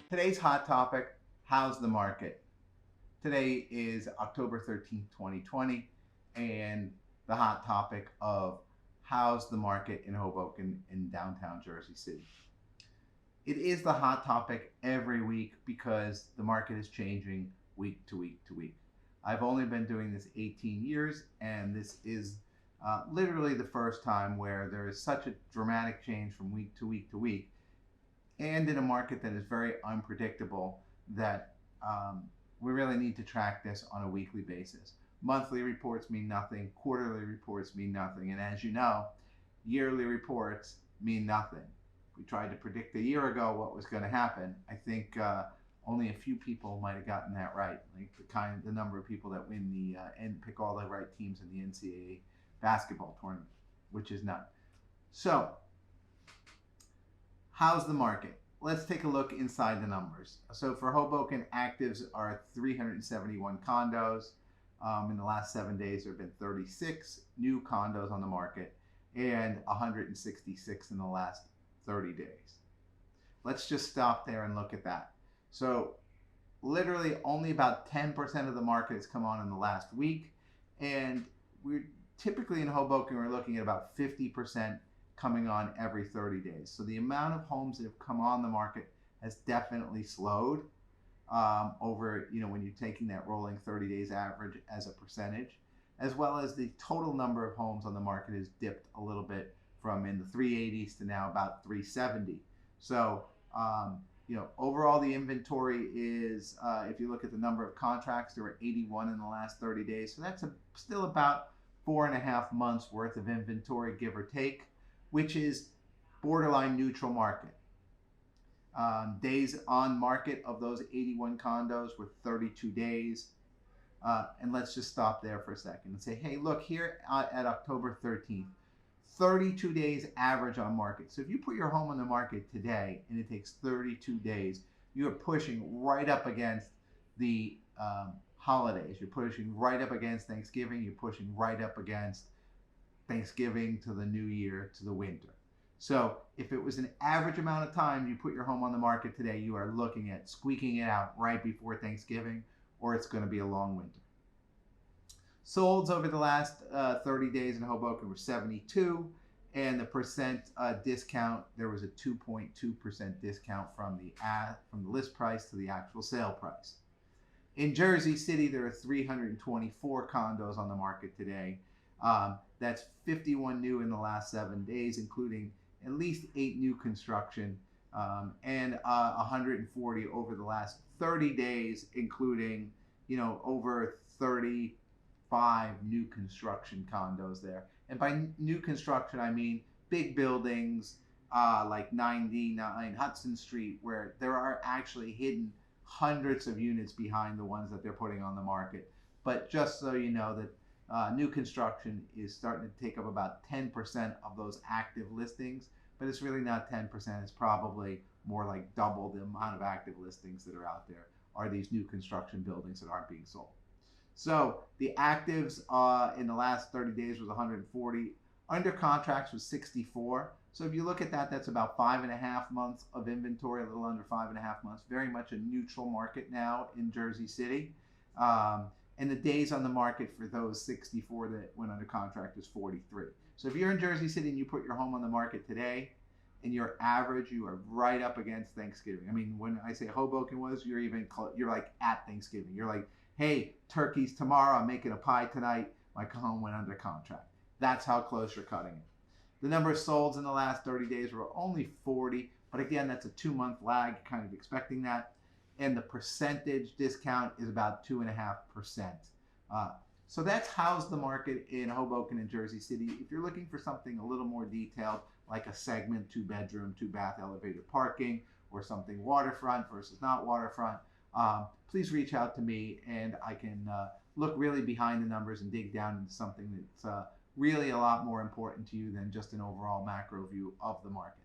Today's hot topic, how's the market? Today is October 13th, 2020, and the hot topic of how's the market in Hoboken in downtown Jersey City. It is the hot topic every week because the market is changing week to week to week. I've only been doing this 18 years, and this is literally the first time where there is such a dramatic change from week to week to week, and in a market that is very unpredictable that we really need to track this on a weekly basis. Monthly reports mean nothing, quarterly reports mean nothing, and as you know, yearly reports mean nothing. We tried to predict a year ago what was going to happen. I think only a few people might have gotten that right, like the number of people that win the and pick all the right teams in the NCAA basketball tournament, which is none. So, how's the market? Let's take a look inside the numbers. So for Hoboken, actives are 371 condos. In the last 7 days, there have been 36 new condos on the market and 166 in the last 30 days. Let's just stop there and look at that. So literally only about 10% of the market has come on in the last week. And we're typically in Hoboken, we're looking at about 50% coming on every 30 days. So the amount of homes that have come on the market has definitely slowed over, when you're taking that rolling 30 days average as a percentage, as well as the total number of homes on the market has dipped a little bit from in the 380s to now about 370. So, overall the inventory is, if you look at the number of contracts, there were 81 in the last 30 days. So that's still about 4.5 months worth of inventory, give or take, which is borderline neutral market. Days on market of those 81 condos were 32 days. And let's just stop there for a second and say, hey, look, here at October 13th, 32 days average on market. So if you put your home on the market today and it takes 32 days, you are pushing right up against the holidays. You're pushing right up against Thanksgiving. You're pushing right up against Thanksgiving to the new year to the winter. So if it was an average amount of time you put your home on the market today, you are looking at squeaking it out right before Thanksgiving, or it's going to be a long winter. Solds over the last 30 days in Hoboken were 72, and the percent discount, there was a 2.2% discount from the list price to the actual sale price. In Jersey City, there are 324 condos on the market today. That's 51 new in the last 7 days, including at least 8 new construction, and 140 over the last 30 days, including, over 35 new construction condos there. And by new construction, I mean big buildings like 99 Hudson Street, where there are actually hidden hundreds of units behind the ones that they're putting on the market. But just so you know that new construction is starting to take up about 10% of those active listings, but it's really not 10%. It's probably more like double the amount of active listings that are out there are these new construction buildings that aren't being sold. So the actives in the last 30 days was 140. Under contracts was 64. So if you look at that, that's about 5.5 months of inventory, a little under 5.5 months. Very much a neutral market now in Jersey City. And the days on the market for those 64 that went under contract is 43. So if you're in Jersey City and you put your home on the market today and your average, you are right up against Thanksgiving. I mean, when I say Hoboken was, you're like at Thanksgiving. You're like, hey, turkey's tomorrow. I'm making a pie tonight. My home went under contract. That's how close you're cutting it. The number of solds in the last 30 days were only 40. But again, that's a 2-month lag, kind of expecting that. And the percentage discount is about 2.5%. So that's how's the market in Hoboken and Jersey City. If you're looking for something a little more detailed, like a segment, 2-bedroom, 2-bath elevated parking, or something waterfront versus not waterfront, please reach out to me and I can look really behind the numbers and dig down into something that's really a lot more important to you than just an overall macro view of the market.